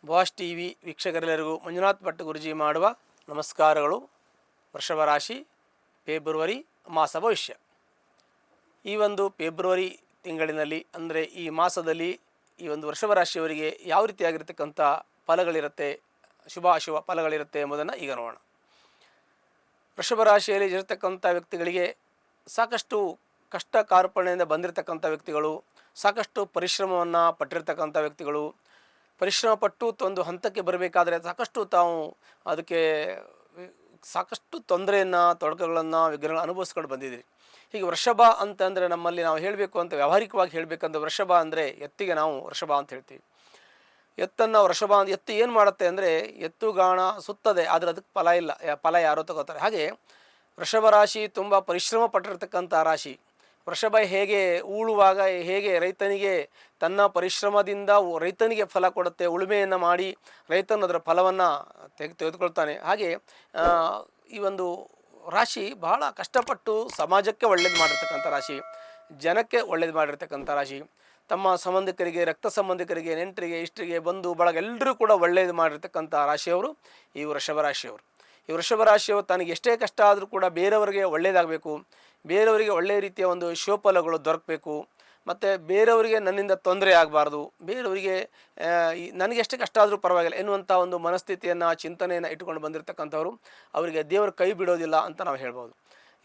Boss TV ವೀಕ್ಷಕರೆಲ್ಲರಿಗೂ Manjunath Bhat ಗುರುಜಿ ಮಾಡುವ ನಮಸ್ಕಾರಗಳು. ವೃಷಭ ರಾಶಿ ಫೆಬ್ರವರಿ ಮಾಸ ಭವಿಷ್ಯ. ಈ ಒಂದು ಫೆಬ್ರವರಿ ತಿಂಗಳಿನಲ್ಲಿ ಅಂದರೆ ಈ ಮಾಸದಲ್ಲಿ ಈ ಒಂದು ವೃಷಭ ರಾಶಿಯವರಿಗೆ ಯಾವ ರೀತಿಯಾಗಿರ್ತಕ್ಕಂಥ ಫಲಗಳಿರುತ್ತೆ, ಶುಭ ಅಶುಭ ಫಲಗಳಿರುತ್ತೆ ಎಂಬುದನ್ನು ಈಗ ನೋಡೋಣ. ವೃಷಭ ರಾಶಿಯಲ್ಲಿ ಇರತಕ್ಕಂಥ ವ್ಯಕ್ತಿಗಳಿಗೆ ಸಾಕಷ್ಟು ಕಷ್ಟ ಕಾರ್ಪಣ್ಯದಿಂದ ಬಂದಿರತಕ್ಕಂಥ ವ್ಯಕ್ತಿಗಳು, ಸಾಕಷ್ಟು ಪರಿಶ್ರಮವನ್ನು ಪಟ್ಟಿರ್ತಕ್ಕಂಥ ವ್ಯಕ್ತಿಗಳು, ಪರಿಶ್ರಮ ಪಟ್ಟು ಒಂದು ಹಂತಕ್ಕೆ ಬರಬೇಕಾದ್ರೆ ಸಾಕಷ್ಟು ತಾವು ಅದಕ್ಕೆ ಸಾಕಷ್ಟು ತೊಂದರೆಯನ್ನು, ತೊಡಕುಗಳನ್ನು, ವಿಘ್ನಗಳನ್ನು ಅನುಭವಿಸ್ಕೊಂಡು ಬಂದಿದ್ದೀರಿ. ಹೀಗೆ ವೃಷಭ ಅಂತಂದರೆ ನಮ್ಮಲ್ಲಿ ನಾವು ಹೇಳಬೇಕು ಅಂತ ವ್ಯಾವಹಾರಿಕವಾಗಿ ಹೇಳಬೇಕಂದ್ರೆ ವೃಷಭ ಅಂದರೆ ಎತ್ತಿಗೆ ನಾವು ವೃಷಭ ಅಂತ ಹೇಳ್ತೀವಿ. ಎತ್ತನ್ನು ವೃಷಭ ಅಂತ ಎತ್ತು ಏನು ಮಾಡುತ್ತೆ ಅಂದರೆ ಎತ್ತುಗಾಣ ಸುತ್ತದೆ, ಆದರೆ ಅದಕ್ಕೆ ಫಲ ಇಲ್ಲ, ಫಲ ಯಾರೋ ತಗೋತಾರೆ. ಹಾಗೆ ವೃಷಭ ರಾಶಿ ತುಂಬ ಪರಿಶ್ರಮ ಪಟ್ಟಿರ್ತಕ್ಕಂಥ ರಾಶಿ. ವೃಷಭ ಹೇಗೆ ಉಳುವಾಗ ಹೇಗೆ ರೈತನಿಗೆ ತನ್ನ ಪರಿಶ್ರಮದಿಂದ ರೈತನಿಗೆ ಫಲ ಕೊಡುತ್ತೆ, ಉಳುಮೆಯನ್ನು ಮಾಡಿ ರೈತನು ಅದರ ಫಲವನ್ನು ತೆಗೆದುಕೊಳ್ತಾನೆ. ಹಾಗೆ ಈ ಒಂದು ರಾಶಿ ಬಹಳ ಕಷ್ಟಪಟ್ಟು ಸಮಾಜಕ್ಕೆ ಒಳ್ಳೇದು ಮಾಡಿರ್ತಕ್ಕಂಥ ರಾಶಿ, ಜನಕ್ಕೆ ಒಳ್ಳೇದು ಮಾಡಿರ್ತಕ್ಕಂಥ ರಾಶಿ, ತಮ್ಮ ಸಂಬಂಧಿಕರಿಗೆ, ರಕ್ತ ಸಂಬಂಧಿಕರಿಗೆ, ನೆಂಟರಿಗೆ, ಇಷ್ಟರಿಗೆ, ಬಂಧು ಬಳಗ ಎಲ್ಲರೂ ಕೂಡ ಒಳ್ಳೇದು ಮಾಡಿರ್ತಕ್ಕಂಥ ರಾಶಿಯವರು ಈ ವೃಷಭ ರಾಶಿಯವರು. ಈ ವೃಷಭ ರಾಶಿಯವರು ತನಗೆ ಎಷ್ಟೇ ಕಷ್ಟ ಆದರೂ ಕೂಡ ಬೇರೆಯವರಿಗೆ ಒಳ್ಳೆಯದಾಗಬೇಕು, ಬೇರೆಯವರಿಗೆ ಒಳ್ಳೆಯ ರೀತಿಯ ಒಂದು ಶುಭಫಲಗಳು ದೊರಕಬೇಕು, ಮತ್ತು ಬೇರೆಯವರಿಗೆ ನನ್ನಿಂದ ತೊಂದರೆ ಆಗಬಾರ್ದು, ಬೇರೆಯವರಿಗೆ ನನಗೆ ಎಷ್ಟೇ ಕಷ್ಟ ಆದರೂ ಪರವಾಗಿಲ್ಲ ಎನ್ನುವಂಥ ಒಂದು ಮನಸ್ಥಿತಿಯನ್ನು, ಚಿಂತನೆಯನ್ನು ಇಟ್ಟುಕೊಂಡು ಬಂದಿರತಕ್ಕಂಥವ್ರು ಅವರಿಗೆ ದೇವರು ಕೈ ಬಿಡೋದಿಲ್ಲ ಅಂತ ನಾವು ಹೇಳ್ಬೋದು.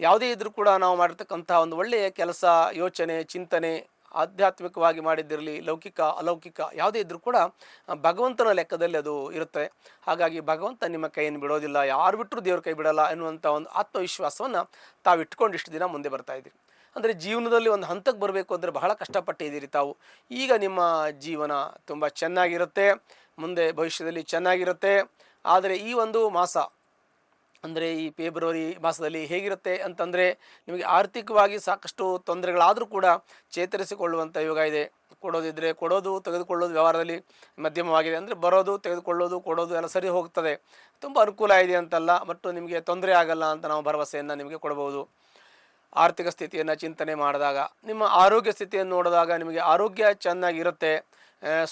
ಯಾವುದೇ ಇದ್ದರೂ ಕೂಡ ನಾವು ಮಾಡಿರ್ತಕ್ಕಂಥ ಒಂದು ಒಳ್ಳೆಯ ಕೆಲಸ, ಯೋಚನೆ, ಚಿಂತನೆ ಆಧ್ಯಾತ್ಮಿಕವಾಗಿ ಮಾಡಿದ್ದಿರಲಿ, ಲೌಕಿಕ ಅಲೌಕಿಕ ಯಾವುದೇ ಇದ್ದರೂ ಕೂಡ ಭಗವಂತನ ಲೆಕ್ಕದಲ್ಲಿ ಅದು ಇರುತ್ತೆ. ಹಾಗಾಗಿ ಭಗವಂತ ನಿಮ್ಮ ಕೈಯನ್ನು ಬಿಡೋದಿಲ್ಲ, ಯಾರು ಬಿಟ್ಟರೂ ದೇವ್ರ ಕೈ ಬಿಡೋಲ್ಲ ಎನ್ನುವಂಥ ಒಂದು ಆತ್ಮವಿಶ್ವಾಸವನ್ನು ತಾವು ಇಟ್ಕೊಂಡು ಇಷ್ಟು ದಿನ ಮುಂದೆ ಬರ್ತಾಯಿದ್ದೀರಿ. ಅಂದರೆ ಜೀವನದಲ್ಲಿ ಒಂದು ಹಂತಕ್ಕೆ ಬರಬೇಕು ಅಂದರೆ ಬಹಳ ಕಷ್ಟಪಟ್ಟಿದ್ದೀರಿ ತಾವು. ಈಗ ನಿಮ್ಮ ಜೀವನ ತುಂಬ ಚೆನ್ನಾಗಿರುತ್ತೆ, ಮುಂದೆ ಭವಿಷ್ಯದಲ್ಲಿ ಚೆನ್ನಾಗಿರುತ್ತೆ. ಆದರೆ ಈ ಒಂದು ಮಾಸ ಅಂದರೆ ಈ ಫೆಬ್ರವರಿ ಮಾಸದಲ್ಲಿ ಹೇಗಿರುತ್ತೆ ಅಂತಂದರೆ ನಿಮಗೆ ಆರ್ಥಿಕವಾಗಿ ಸಾಕಷ್ಟು ತೊಂದರೆಗಳಾದರೂ ಕೂಡ ಚೇತರಿಸಿಕೊಳ್ಳುವಂಥ ಯೋಗ ಇದೆ. ಕೊಡೋದಿದ್ದರೆ ಕೊಡೋದು, ತೆಗೆದುಕೊಳ್ಳೋದು ವ್ಯವಹಾರದಲ್ಲಿ ಮಧ್ಯಮವಾಗಿದೆ. ಅಂದರೆ ಬರೋದು, ತೆಗೆದುಕೊಳ್ಳೋದು, ಕೊಡೋದು ಎಲ್ಲ ಸರಿ ಹೋಗ್ತದೆ, ತುಂಬ ಅನುಕೂಲ ಇದೆ ಅಂತಲ್ಲ, ಬಟ್ ನಿಮಗೆ ತೊಂದರೆ ಆಗಲ್ಲ ಅಂತ ನಾವು ಭರವಸೆಯನ್ನು ನಿಮಗೆ ಕೊಡ್ಬೋದು. ಆರ್ಥಿಕ ಸ್ಥಿತಿಯನ್ನು ಚಿಂತನೆ ಮಾಡಿದಾಗ, ನಿಮ್ಮ ಆರೋಗ್ಯ ಸ್ಥಿತಿಯನ್ನು ನೋಡಿದಾಗ ನಿಮಗೆ ಆರೋಗ್ಯ ಚೆನ್ನಾಗಿರುತ್ತೆ.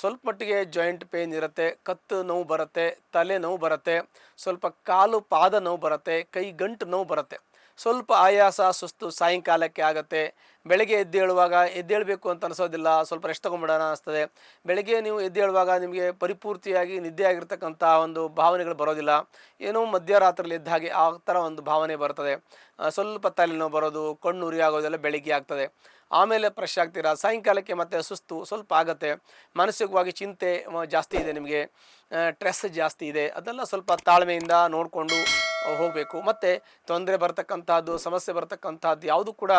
ಸ್ವಲ್ಪ ಮಟ್ಟಿಗೆ ಜಾಯಿಂಟ್ ಪೇಯ್ನ್ ಇರುತ್ತೆ, ಕತ್ತು ನೋವು ಬರುತ್ತೆ, ತಲೆ ನೋವು ಬರುತ್ತೆ, ಸ್ವಲ್ಪ ಕಾಲು ಪಾದ ನೋವು ಬರುತ್ತೆ, ಕೈ ಗಂಟು ನೋವು ಬರುತ್ತೆ, ಸ್ವಲ್ಪ ಆಯಾಸ ಸುಸ್ತು ಸಾಯಂಕಾಲಕ್ಕೆ ಆಗುತ್ತೆ. ಬೆಳಗ್ಗೆ ಎದ್ದೇಳಬೇಕು ಅಂತ ಅನಿಸೋದಿಲ್ಲ, ಸ್ವಲ್ಪ ರೆಸ್ಟ್ ತೊಗೊಂಬಿಡೋಣ ಅನ್ನಿಸ್ತದೆ. ಬೆಳಗ್ಗೆ ನೀವು ಎದ್ದೇಳುವಾಗ ನಿಮಗೆ ಪರಿಪೂರ್ತಿಯಾಗಿ ನಿದ್ದೆ ಆಗಿರ್ತಕ್ಕಂಥ ಒಂದು ಭಾವನೆಗಳು ಬರೋದಿಲ್ಲ, ಏನೋ ಮಧ್ಯರಾತ್ರಿಯಲ್ಲಿ ಇದ್ದ ಹಾಗೆ ಆ ಥರ ಒಂದು ಭಾವನೆ ಬರ್ತದೆ. ಸ್ವಲ್ಪ ತಲೆನೋವು ಬರೋದು, ಕಣ್ಣು ಉರಿ ಆಗೋದೆಲ್ಲ ಬೆಳಗ್ಗೆ ಆಗ್ತದೆ. ಆಮೇಲೆ ಫ್ರೆಶ್ ಆಗ್ತೀರಾ, ಸಾಯಂಕಾಲಕ್ಕೆ ಮತ್ತೆ ಸುಸ್ತು ಸ್ವಲ್ಪ ಆಗುತ್ತೆ, ಮಾನಸಿಕವಾಗಿ ಚಿಂತೆ ಜಾಸ್ತಿ ಇದೆ, ನಿಮಗೆ ಸ್ಟ್ರೆಸ್ ಜಾಸ್ತಿ ಇದೆ. ಅದೆಲ್ಲ ಸ್ವಲ್ಪ ತಾಳ್ಮೆಯಿಂದ ನೋಡಿಕೊಂಡು ಹೋಗಬೇಕು. ಮತ್ತು ತೊಂದರೆ ಬರ್ತಕ್ಕಂಥದ್ದು, ಸಮಸ್ಯೆ ಬರ್ತಕ್ಕಂಥದ್ದು ಯಾವುದು ಕೂಡ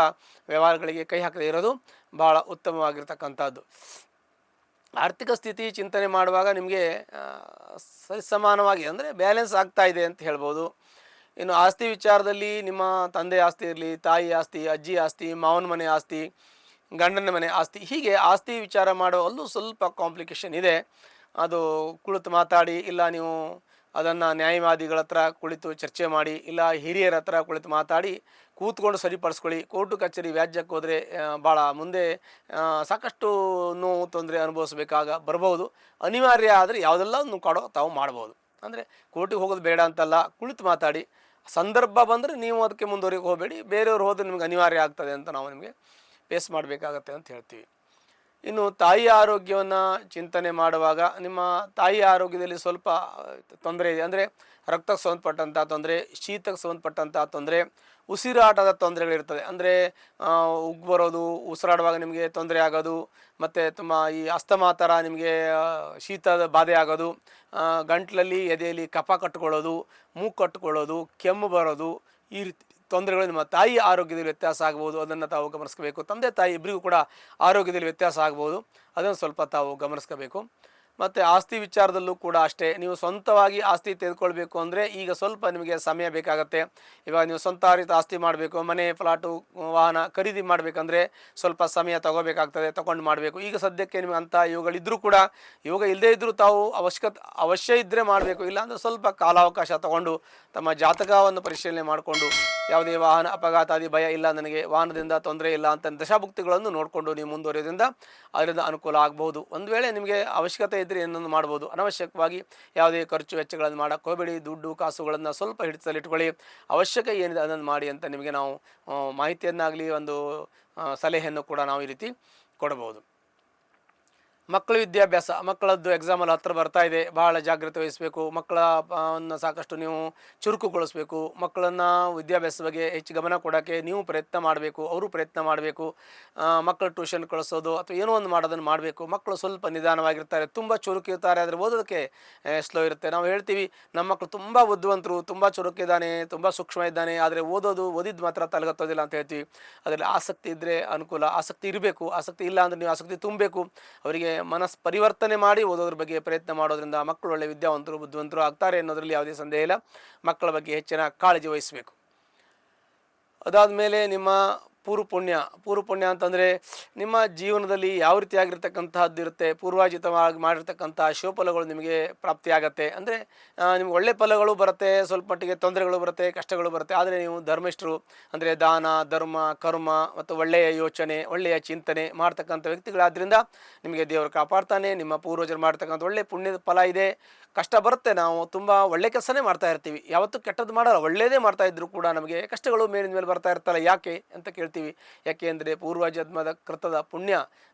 ವ್ಯವಹಾರಗಳಿಗೆ ಕೈ ಹಾಕದೇ ಇರೋದು ಭಾಳ ಉತ್ತಮವಾಗಿರ್ತಕ್ಕಂಥದ್ದು. ಆರ್ಥಿಕ ಸ್ಥಿತಿ ಚಿಂತನೆ ಮಾಡುವಾಗ ನಿಮಗೆ ಸರಿಸಮಾನವಾಗಿ ಅಂದರೆ ಬ್ಯಾಲೆನ್ಸ್ ಆಗ್ತಾ ಇದೆ ಅಂತ ಹೇಳ್ಬೋದು. ಇನ್ನು ಆಸ್ತಿ ವಿಚಾರದಲ್ಲಿ ನಿಮ್ಮ ತಂದೆ ಆಸ್ತಿ ಇರಲಿ, ತಾಯಿ ಆಸ್ತಿ, ಅಜ್ಜಿ ಆಸ್ತಿ, ಮಾವನ ಮನೆ ಆಸ್ತಿ, ಗಂಡನ ಮನೆ ಆಸ್ತಿ, ಹೀಗೆ ಆಸ್ತಿ ವಿಚಾರ ಮಾಡುವಲ್ಲೂ ಸ್ವಲ್ಪ ಕಾಂಪ್ಲಿಕೇಶನ್ ಇದೆ. ಅದು ಕುಳಿತು ಮಾತಾಡಿ, ಇಲ್ಲ ನೀವು ಅದನ್ನು ನ್ಯಾಯವಾದಿಗಳ ಹತ್ರ ಕುಳಿತು ಚರ್ಚೆ ಮಾಡಿ, ಇಲ್ಲ ಹಿರಿಯರ ಹತ್ರ ಕುಳಿತು ಮಾತಾಡಿ ಕೂತ್ಕೊಂಡು ಸರಿಪಡಿಸ್ಕೊಳ್ಳಿ. ಕೋರ್ಟು ಕಚೇರಿ ವ್ಯಾಜ್ಯಕ್ಕೆ ಹೋದರೆ ಭಾಳ ಮುಂದೆ ಸಾಕಷ್ಟು ನೋವು ತೊಂದರೆ ಬರ್ಬೋದು. ಅನಿವಾರ್ಯ ಆದರೆ ಯಾವುದೆಲ್ಲ ಕೊಡೋ ತಾವು ಮಾಡ್ಬೋದು. ಅಂದರೆ ಕೋರ್ಟಿಗೆ ಹೋಗೋದು ಬೇಡ ಅಂತಲ್ಲ, ಕುಳಿತು ಮಾತಾಡಿ, ಸಂದರ್ಭ ಬಂದರೆ ನೀವು ಅದಕ್ಕೆ ಮುಂದುವರೆಗೆ ಹೋಗಬೇಡಿ, ಬೇರೆಯವ್ರು ಹೋದರೆ ನಿಮಗೆ ಅನಿವಾರ್ಯ ಆಗ್ತದೆ ಅಂತ ನಾವು ನಿಮಗೆ ಫೇಸ್ ಮಾಡಬೇಕಾಗತ್ತೆ ಅಂತ ಹೇಳ್ತೀವಿ. ಇನ್ನು ತಾಯಿ ಆರೋಗ್ಯವನ್ನು ಚಿಂತನೆ ಮಾಡುವಾಗ ನಿಮ್ಮ ತಾಯಿ ಆರೋಗ್ಯದಲ್ಲಿ ಸ್ವಲ್ಪ ತೊಂದರೆ ಇದೆ. ಅಂದರೆ ರಕ್ತಕ್ಕೆ ಸಂಬಂಧಪಟ್ಟಂಥ ತೊಂದರೆ, ಶೀತಕ್ಕೆ ಸಂಬಂಧಪಟ್ಟಂಥ ತೊಂದರೆ, ಉಸಿರಾಟದ ತೊಂದರೆಗಳಿರ್ತದೆ. ಅಂದರೆ ಉಗ್ಗು ಬರೋದು, ಉಸಿರಾಡುವಾಗ ನಿಮಗೆ ತೊಂದರೆ ಆಗೋದು, ಮತ್ತು ತುಂಬ ಈ ಅಸ್ತಮಾ ಥರ ನಿಮಗೆ ಶೀತದ ಬಾಧೆ ಆಗೋದು, ಗಂಟ್ಲಲ್ಲಿ ಎದೆಯಲ್ಲಿ ಕಫ ಕಟ್ಕೊಳ್ಳೋದು, ಮೂಗು ಕಟ್ಕೊಳ್ಳೋದು, ಕೆಮ್ಮು ಬರೋದು, ಈ ರೀತಿ ತೊಂದರೆಗಳು ನಿಮ್ಮ ತಾಯಿ ಆರೋಗ್ಯದಲ್ಲಿ ವ್ಯತ್ಯಾಸ ಆಗ್ಬೋದು. ಅದನ್ನು ತಾವು ಗಮನಿಸ್ಕೋಬೇಕು. ತಂದೆ ತಾಯಿ ಇಬ್ಬರಿಗೂ ಕೂಡ ಆರೋಗ್ಯದಲ್ಲಿ ವ್ಯತ್ಯಾಸ ಆಗ್ಬೋದು, ಅದನ್ನು ಸ್ವಲ್ಪ ತಾವು ಗಮನಿಸ್ಕೋಬೇಕು. ಮತ್ತು ಆಸ್ತಿ ವಿಚಾರದಲ್ಲೂ ಕೂಡ ಅಷ್ಟೇ, ನೀವು ಸ್ವಂತವಾಗಿ ಆಸ್ತಿ ತೆಗೆದುಕೊಳ್ಬೇಕು ಅಂದರೆ ಈಗ ಸ್ವಲ್ಪ ನಿಮಗೆ ಸಮಯ ಬೇಕಾಗತ್ತೆ. ಇವಾಗ ನೀವು ಸ್ವಂತ ಆಸ್ತಿ ಮಾಡಬೇಕು, ಮನೆ, ಫ್ಲಾಟು, ವಾಹನ ಖರೀದಿ ಮಾಡಬೇಕಂದ್ರೆ ಸ್ವಲ್ಪ ಸಮಯ ತಗೊಂಡು ಮಾಡಬೇಕು. ಈಗ ಸದ್ಯಕ್ಕೆ ನಿಮಗೆ ಅಂಥ ಯೋಗಗಳಿದ್ದರೂ ಕೂಡ, ಯೋಗ ಇಲ್ಲದೇ ಇದ್ದರೂ ತಾವು ಅವಶ್ಯ ಇದ್ದರೆ ಮಾಡಬೇಕು. ಇಲ್ಲಾಂದರೆ ಸ್ವಲ್ಪ ಕಾಲಾವಕಾಶ ತಗೊಂಡು ತಮ್ಮ ಜಾತಕವನ್ನು ಪರಿಶೀಲನೆ ಮಾಡಿಕೊಂಡು ಯಾವುದೇ ವಾಹನ ಅಪಘಾತಾದಿ ಭಯ ಇಲ್ಲ, ನನಗೆ ವಾಹನದಿಂದ ತೊಂದರೆ ಇಲ್ಲ ಅಂತ ದಶಾಭುಕ್ತಿಗಳನ್ನು ನೋಡಿಕೊಂಡು ನೀವು ಮುಂದುವರಿಯೋದ್ರಿಂದ ಅದರಿಂದ ಅನುಕೂಲ ಆಗಬಹುದು. ಒಂದು ವೇಳೆ ನಿಮಗೆ ಅವಶ್ಯಕತೆ ಇದ್ದರೆ ಏನೊಂದು ಮಾಡ್ಬೋದು. ಅನವಶ್ಯಕವಾಗಿ ಯಾವುದೇ ಖರ್ಚು ವೆಚ್ಚಗಳನ್ನು ಮಾಡೋಕ್ಕೆ ಹೋಗಬೇಡಿ. ದುಡ್ಡು ಕಾಸುಗಳನ್ನು ಸ್ವಲ್ಪ ಹಿಡಿತದಲ್ಲಿಟ್ಕೊಳ್ಳಿ. ಅವಶ್ಯಕ ಏನಿದೆ ಅದನ್ನು ಮಾಡಿ ಅಂತ ನಿಮಗೆ ನಾವು ಮಾಹಿತಿಯನ್ನಾಗಲಿ ಒಂದು ಸಲಹೆಯನ್ನು ಕೂಡ ನಾವು ಈ ರೀತಿ ಕೊಡಬಹುದು. ಮಕ್ಕಳ ವಿದ್ಯಾಭ್ಯಾಸ, ಮಕ್ಕಳದ್ದು ಎಕ್ಸಾಮಲ್ಲಿ ಹತ್ತಿರ ಬರ್ತಾ ಇದೆ, ಭಾಳ ಜಾಗ್ರತೆ ವಹಿಸಬೇಕು. ಮಕ್ಕಳನ್ನು ಸಾಕಷ್ಟು ನೀವು ಚುರುಕುಗೊಳಿಸಬೇಕು. ಮಕ್ಕಳನ್ನು ವಿದ್ಯಾಭ್ಯಾಸದ ಬಗ್ಗೆ ಹೆಚ್ಚು ಗಮನ ಕೊಡೋಕ್ಕೆ ನೀವು ಪ್ರಯತ್ನ ಮಾಡಬೇಕು, ಅವರು ಪ್ರಯತ್ನ ಮಾಡಬೇಕು. ಮಕ್ಕಳು ಟ್ಯೂಷನ್ ಕಳಿಸೋದು ಅಥವಾ ಏನೋ ಒಂದು ಮಾಡೋದನ್ನು ಮಾಡಬೇಕು. ಮಕ್ಕಳು ಸ್ವಲ್ಪ ನಿಧಾನವಾಗಿರ್ತಾರೆ, ತುಂಬ ಚುರುಕಿರ್ತಾರೆ, ಆದರೆ ಓದೋದಕ್ಕೆ ಸ್ಲೋ ಇರುತ್ತೆ. ನಾವು ಹೇಳ್ತೀವಿ ನಮ್ಮ ಮಕ್ಕಳು ತುಂಬ ಬುದ್ಧಿವಂತರು, ತುಂಬ ಚುರುಕಿದ್ದಾನೆ, ತುಂಬ ಸೂಕ್ಷ್ಮ ಇದ್ದಾನೆ, ಆದರೆ ಓದಿದ್ದು ಮಾತ್ರ ತಲೆಗತ್ತೋದಿಲ್ಲ ಅಂತ ಹೇಳ್ತೀವಿ. ಅದರಲ್ಲಿ ಆಸಕ್ತಿ ಇದ್ದರೆ ಅನುಕೂಲ, ಆಸಕ್ತಿ ಇರಬೇಕು. ಆಸಕ್ತಿ ಇಲ್ಲ ಅಂದರೆ ನೀವು ಆಸಕ್ತಿ ತುಂಬಬೇಕು. ಅವರಿಗೆ ಮನಸ್ಸು ಪರಿವರ್ತನೆ ಮಾಡಿ ಓದೋದ್ರ ಬಗ್ಗೆ ಪ್ರಯತ್ನ ಮಾಡೋದ್ರಿಂದ ಮಕ್ಕಳು ಒಳ್ಳೆ ವಿದ್ಯಾವಂತರು ಬುದ್ಧಿವಂತರು ಆಗ್ತಾರೆ ಅನ್ನೋದರಲ್ಲಿ ಯಾವುದೇ ಸಂದೇಹ ಇಲ್ಲ. ಮಕ್ಕಳ ಬಗ್ಗೆ ಹೆಚ್ಚಿನ ಕಾಳಜಿ ವಹಿಸಬೇಕು. ಅದಾದ ಮೇಲೆ ನಿಮ್ಮ ಪೂರ್ವಪುಣ್ಯ ಅಂತಂದರೆ ನಿಮ್ಮ ಜೀವನದಲ್ಲಿ ಯಾವ ರೀತಿಯಾಗಿರ್ತಕ್ಕಂತಹದ್ದು ಇರುತ್ತೆ, ಪೂರ್ವಾಜಿತವಾಗಿ ಮಾಡಿರ್ತಕ್ಕಂಥ ಶುಭಫಲಗಳು ನಿಮಗೆ ಪ್ರಾಪ್ತಿಯಾಗತ್ತೆ. ಅಂದರೆ ನಿಮ್ಗೆ ಒಳ್ಳೆ ಫಲಗಳು ಬರುತ್ತೆ, ಸ್ವಲ್ಪ ಮಟ್ಟಿಗೆ ತೊಂದರೆಗಳು ಬರುತ್ತೆ, ಕಷ್ಟಗಳು ಬರುತ್ತೆ. ಆದರೆ ನೀವು ಧರ್ಮಿಷ್ಠರು ಅಂದರೆ ದಾನ ಧರ್ಮ ಕರ್ಮ ಮತ್ತು ಒಳ್ಳೆಯ ಯೋಚನೆ ಒಳ್ಳೆಯ ಚಿಂತನೆ ಮಾಡ್ತಕ್ಕಂಥ ವ್ಯಕ್ತಿಗಳಾದ್ದರಿಂದ ನಿಮಗೆ ದೇವರು ಕಾಪಾಡ್ತಾನೆ. ನಿಮ್ಮ ಪೂರ್ವಜರು ಮಾಡ್ತಕ್ಕಂಥ ಒಳ್ಳೆ ಪುಣ್ಯದ ಫಲ ಇದೆ. ಕಷ್ಟ ಬರುತ್ತೆ, ನಾವು ತುಂಬ ಒಳ್ಳೆ ಕೆಲಸನೇ ಮಾಡ್ತಾ ಇರ್ತೀವಿ, ಯಾವತ್ತೂ ಕೆಟ್ಟದ್ದು ಮಾಡಲ್ಲ, ಒಳ್ಳೆಯದೇ ಮಾಡ್ತಾ ಇದ್ದರೂ ಕೂಡ ನಮಗೆ ಕಷ್ಟಗಳು ಮೇಲಿನ ಮೇಲೆ ಬರ್ತಾ ಇರ್ತಲ್ಲ. ಯಾಕೆ ಅಂತ ಕೇಳ್ತೀವಿ. ಯಾಕೆ ಅಂದರೆ ಪೂರ್ವಜನ್ಮದ ಕೃತದ ಪುಣ್ಯ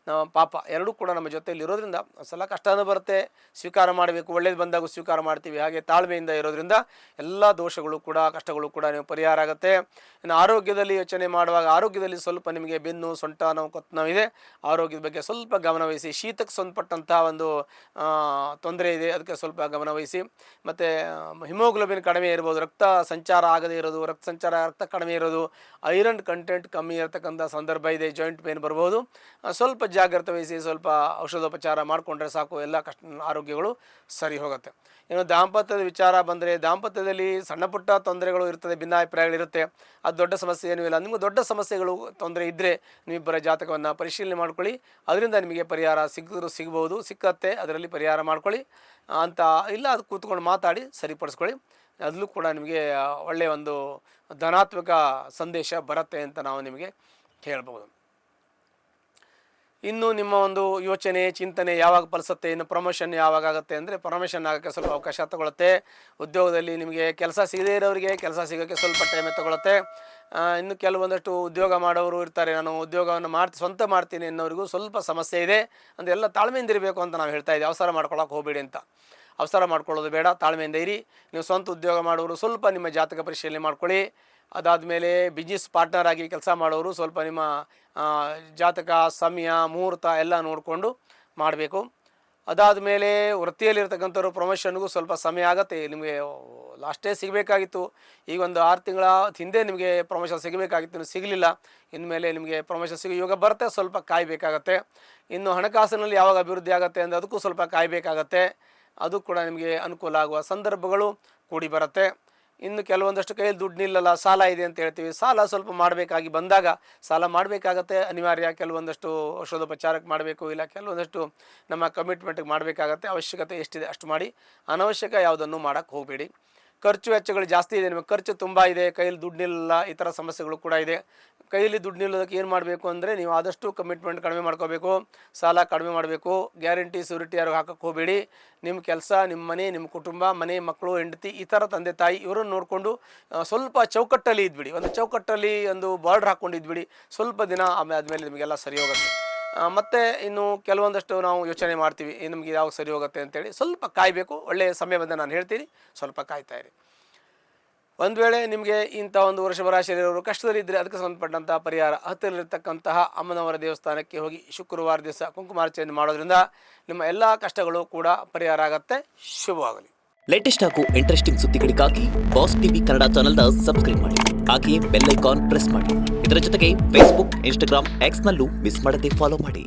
ಪಾಪ ಎರಡೂ ಕೂಡ ನಮ್ಮ ಜೊತೆಯಲ್ಲಿ ಇರೋದ್ರಿಂದ ಸಲ ಕಷ್ಟನೂ ಬರುತ್ತೆ, ಸ್ವೀಕಾರ ಮಾಡಬೇಕು. ಒಳ್ಳೇದು ಬಂದಾಗ ಸ್ವೀಕಾರ ಮಾಡ್ತೀವಿ. ಹಾಗೆ ತಾಳ್ಮೆಯಿಂದ ಇರೋದ್ರಿಂದ ಎಲ್ಲ ದೋಷಗಳು ಕೂಡ ಕಷ್ಟಗಳು ಕೂಡ ನೀವು ಪರಿಹಾರ ಆಗುತ್ತೆ. ಇನ್ನು ಆರೋಗ್ಯದಲ್ಲಿ ಯೋಚನೆ ಮಾಡುವಾಗ ಆರೋಗ್ಯದಲ್ಲಿ ಸ್ವಲ್ಪ ನಿಮಗೆ ಬೆನ್ನು ಸೊಂಟ ನೋವು ಕೊತ್ತು ನೋವಿದೆ, ಆರೋಗ್ಯದ ಬಗ್ಗೆ ಸ್ವಲ್ಪ ಗಮನವಹಿಸಿ. ಶೀತಕ್ಕೆ ಸಂಬಂಧಪಟ್ಟಂಥ ಒಂದು ತೊಂದರೆ ಇದೆ, ಅದಕ್ಕೆ ಸ್ವಲ್ಪ ಗಮನವಹಿಸಿ. ಮತ್ತು ಹಿಮೋಗ್ಲೋಬಿನ್ ಕಡಿಮೆ ಇರ್ಬೋದು, ರಕ್ತ ಸಂಚಾರ ಆಗದೇ ಇರೋದು, ರಕ್ತ ಕಡಿಮೆ ಇರೋದು, ಐರನ್ ಕಂಟೆಂಟ್ ಕಮ್ಮಿ ಇರತಕ್ಕಂಥ ಸಂದರ್ಭ ಇದೆ, ಜಾಯಿಂಟ್ ಪೇನ್ ಬರ್ಬೋದು. ಸ್ವಲ್ಪ ಜಾಗ್ರತೆ ವಹಿಸಿ, ಸ್ವಲ್ಪ ಔಷಧೋಪಚಾರ ಮಾಡಿಕೊಂಡ್ರೆ ಸಾಕು, ಎಲ್ಲ ಆರೋಗ್ಯಗಳು ಸರಿ ಹೋಗುತ್ತೆ. ಇನ್ನು ದಾಂಪತ್ಯದ ವಿಚಾರ ಬಂದರೆ ದಾಂಪತ್ಯದಲ್ಲಿ ಸಣ್ಣ ಪುಟ್ಟ ತೊಂದರೆಗಳು ಇರ್ತದೆ, ಭಿನ್ನಾಭಿಪ್ರಾಯಗಳಿರುತ್ತೆ. ಅದು ದೊಡ್ಡ ಸಮಸ್ಯೆ ಏನೂ ಇಲ್ಲ. ನಿಮಗೆ ದೊಡ್ಡ ಸಮಸ್ಯೆಗಳು ತೊಂದರೆ ಇದ್ದರೆ ನೀವಿಬ್ಬರ ಜಾತಕವನ್ನು ಪರಿಶೀಲನೆ ಮಾಡ್ಕೊಳ್ಳಿ, ಅದರಿಂದ ನಿಮಗೆ ಪರಿಹಾರ ಸಿಗ್ಬೋದು, ಸಿಕ್ಕತ್ತೆ, ಅದರಲ್ಲಿ ಪರಿಹಾರ ಮಾಡ್ಕೊಳ್ಳಿ ಅಂತ. ಇಲ್ಲ ಅದು ಕೂತ್ಕೊಂಡು ಮಾತಾಡಿ ಸರಿಪಡಿಸ್ಕೊಳ್ಳಿ, ಅದರಲ್ಲೂ ಕೂಡ ನಿಮಗೆ ಒಳ್ಳೆಯ ಒಂದು ಧನಾತ್ಮಕ ಸಂದೇಶ ಬರುತ್ತೆ ಅಂತ ನಾವು ನಿಮಗೆ ಹೇಳ್ಬೋದು. ಇನ್ನು ನಿಮ್ಮ ಒಂದು ಯೋಚನೆ ಚಿಂತನೆ ಯಾವಾಗ ಫಲಿಸುತ್ತೆ, ಇನ್ನು ಪ್ರಮೋಷನ್ ಯಾವಾಗ ಆಗುತ್ತೆ ಅಂದರೆ ಪ್ರಮೋಷನ್ ಆಗೋಕ್ಕೆ ಸ್ವಲ್ಪ ಅವಕಾಶ ತಗೊಳುತ್ತೆ. ಉದ್ಯೋಗದಲ್ಲಿ ನಿಮಗೆ ಕೆಲಸ ಸಿಗದೇ ಇರೋರಿಗೆ ಕೆಲಸ ಸಿಗೋಕ್ಕೆ ಸ್ವಲ್ಪ ಟೈಮೇ ತಗೊಳುತ್ತೆ. ಇನ್ನು ಕೆಲವೊಂದಷ್ಟು ಉದ್ಯೋಗ ಮಾಡೋರು ಇರ್ತಾರೆ, ನಾನು ಉದ್ಯೋಗವನ್ನು ಸ್ವಂತ ಮಾಡ್ತೀನಿ ಅನ್ನೋರಿಗೂ ಸ್ವಲ್ಪ ಸಮಸ್ಯೆ ಇದೆ. ಅಂದರೆ ಎಲ್ಲ ತಾಳ್ಮೆಯಿಂದ ಇರಬೇಕು ಅಂತ ನಾವು ಹೇಳ್ತಾ ಇದ್ದೀವಿ. ಅವಸರ ಮಾಡ್ಕೊಳ್ಳೋಕೆ ಹೋಗಬೇಡಿ ಅಂತ. ಅವಸರ ಮಾಡ್ಕೊಳ್ಳೋದು ಬೇಡ, ತಾಳ್ಮೆಯಿಂದ ಇರಿ. ನೀವು ಸ್ವಂತ ಉದ್ಯೋಗ ಮಾಡೋರು ಸ್ವಲ್ಪ ನಿಮ್ಮ ಜಾತಕ ಪರಿಶೀಲನೆ ಮಾಡ್ಕೊಳ್ಳಿ. ಅದಾದಮೇಲೆ ಬಿಸ್ನೆಸ್ ಪಾರ್ಟ್ನರ್ ಆಗಿ ಕೆಲಸ ಮಾಡೋರು ಸ್ವಲ್ಪ ನಿಮ್ಮ ಜಾತಕ ಸಮಯ ಮುಹೂರ್ತ ಎಲ್ಲ ನೋಡಿಕೊಂಡು ಮಾಡಬೇಕು. ಅದಾದಮೇಲೆ ವೃತ್ತಿಯಲ್ಲಿರ್ತಕ್ಕಂಥವ್ರು ಪ್ರಮೋಷನ್ಗೂ ಸ್ವಲ್ಪ ಸಮಯ ಆಗುತ್ತೆ. ನಿಮಗೆ ಲಾಸ್ಟೇ ಸಿಗಬೇಕಾಗಿತ್ತು, ಈಗ ಒಂದು 6 ತಿಂಗಳ ಹಿಂದೆ ನಿಮಗೆ ಪ್ರಮೋಷನ್ ಸಿಗಬೇಕಾಗಿತ್ತು, ಇನ್ನು ಸಿಗಲಿಲ್ಲ. ಇನ್ಮೇಲೆ ನಿಮಗೆ ಪ್ರಮೋಷನ್ ಸಿಗೋ ಯೋಗ ಬರುತ್ತೆ, ಸ್ವಲ್ಪ ಕಾಯಬೇಕಾಗತ್ತೆ. ಇನ್ನು ಹಣಕಾಸಿನಲ್ಲಿ ಯಾವಾಗ ಅಭಿವೃದ್ಧಿ ಆಗುತ್ತೆ ಅಂದರೆ ಅದಕ್ಕೂ ಸ್ವಲ್ಪ ಕಾಯಬೇಕಾಗತ್ತೆ. ಅದು ಕೂಡ ನಿಮಗೆ ಅನುಕೂಲ ಆಗುವ ಸಂದರ್ಭಗಳು ಕೂಡಿ ಬರುತ್ತೆ. ಇನ್ನು ಕೆಲವೊಂದಷ್ಟು ಕೈಯಲ್ಲಿ ದುಡ್ಡು ನಿಲ್ಲಲ್ಲ, ಸಾಲ ಇದೆ ಅಂತ ಹೇಳ್ತೀವಿ. ಸಾಲ ಸ್ವಲ್ಪ ಮಾಡಬೇಕಾಗಿ ಬಂದಾಗ ಸಾಲ ಮಾಡಬೇಕಾಗತ್ತೆ, ಅನಿವಾರ್ಯ. ಕೆಲವೊಂದಷ್ಟು ಔಷಧೋಪಚಾರಕ್ಕೆ ಮಾಡಬೇಕು, ಇಲ್ಲ ಕೆಲವೊಂದಷ್ಟು ನಮ್ಮ ಕಮಿಟ್ಮೆಂಟ್ಗೆ ಮಾಡಬೇಕಾಗತ್ತೆ. ಅವಶ್ಯಕತೆ ಎಷ್ಟಿದೆ ಅಷ್ಟು ಮಾಡಿ, ಅನವಶ್ಯಕ ಯಾವುದನ್ನು ಮಾಡೋಕ್ಕೆ ಹೋಗಬೇಡಿ. ಖರ್ಚು ವೆಚ್ಚಗಳು ಜಾಸ್ತಿ ಇದೆ, ನಿಮಗೆ ಖರ್ಚು ತುಂಬ ಇದೆ, ಕೈಯಲ್ಲಿ ದುಡ್ಡು ನಿಲ್ಲಲ್ಲ, ಈ ಥರ ಸಮಸ್ಯೆಗಳು ಕೂಡ ಇದೆ. ಕೈಯಲ್ಲಿ ದುಡ್ಡು ನಿಲ್ಲೋದಕ್ಕೆ ಏನು ಮಾಡಬೇಕು ಅಂದರೆ ನೀವು ಆದಷ್ಟು ಕಮಿಟ್ಮೆಂಟ್ ಕಡಿಮೆ ಮಾಡ್ಕೋಬೇಕು, ಸಾಲ ಕಡಿಮೆ ಮಾಡಬೇಕು. ಗ್ಯಾರಂಟಿ ಸೂರಿಟಿ ಯಾರು ಹಾಕೋಕ್ಕೆ ಹೋಗಬೇಡಿ. ನಿಮ್ಮ ಕೆಲಸ, ನಿಮ್ಮ ಮನೆ, ನಿಮ್ಮ ಕುಟುಂಬ, ಮನೆ, ಮಕ್ಕಳು, ಹೆಂಡತಿ, ಈ ಥರ ತಂದೆ ತಾಯಿ ಇವರನ್ನು ನೋಡಿಕೊಂಡು ಸ್ವಲ್ಪ ಚೌಕಟ್ಟಲ್ಲಿ ಇದ್ಬಿಡಿ. ಒಂದು ಚೌಕಟ್ಟಲ್ಲಿ ಒಂದು ಬಾರ್ಡ್ರ್ ಹಾಕ್ಕೊಂಡು ಇದ್ಬಿಡಿ ಸ್ವಲ್ಪ ದಿನ. ಆದಮೇಲೆ ನಿಮಗೆಲ್ಲ ಸರಿ ಹೋಗುತ್ತೆ. ಮತ್ತು ಇನ್ನು ಕೆಲವೊಂದಷ್ಟು ನಾವು ಯೋಚನೆ ಮಾಡ್ತೀವಿ, ನಮಗೆ ಯಾವಾಗ ಸರಿ ಹೋಗುತ್ತೆ ಅಂತೇಳಿ. ಸ್ವಲ್ಪ ಕಾಯಬೇಕು, ಒಳ್ಳೆಯ ಸಮಯ ಬಂದ ನಾನು ಹೇಳ್ತೀನಿ, ಸ್ವಲ್ಪ ಕಾಯ್ತಾ ಇರಿ. ಒಂದು ವೇಳೆ ನಿಮಗೆ ಇಂಥ ಒಂದು ವೃಷಭ ರಾಶಿಯಲ್ಲಿರೋರು ಕಷ್ಟದಲ್ಲಿದ್ದರೆ ಅದಕ್ಕೆ ಸಂಬಂಧಪಟ್ಟಂಥ ಪರಿಹಾರ, ಹತ್ತಿರಲ್ಲಿರ್ತಕ್ಕಂತಹ ಅಮ್ಮನವರ ದೇವಸ್ಥಾನಕ್ಕೆ ಹೋಗಿ ಶುಕ್ರವಾರ ದಿವಸ ಕುಂಕುಮಾರ್ಚನೆ ಮಾಡೋದ್ರಿಂದ ನಿಮ್ಮ ಎಲ್ಲ ಕಷ್ಟಗಳು ಕೂಡ ಪರಿಹಾರ ಆಗುತ್ತೆ. ಶುಭವಾಗಲಿ. ಲೇಟೆಸ್ಟ್ ಹಾಗೂ ಇಂಟ್ರೆಸ್ಟಿಂಗ್ ಸುದ್ದಿಗಳಿಗಾಗಿ ಬಾಸ್ ಟಿವಿ ಕನ್ನಡ ಚಾನೆಲ್ನ ಸಬ್ಸ್ಕ್ರೈಬ್ ಮಾಡಿ, ಹಾಗೆಯೇ ಬೆಲ್ ಐಕಾನ್ ಪ್ರೆಸ್ ಮಾಡಿ. ಇದರ ಜೊತೆಗೆ ಫೇಸ್ಬುಕ್, ಇನ್ಸ್ಟಾಗ್ರಾಮ್, ಎಕ್ಸ್ನಲ್ಲೂ ಮಿಸ್ ಮಾಡದೆ ಫಾಲೋ ಮಾಡಿ.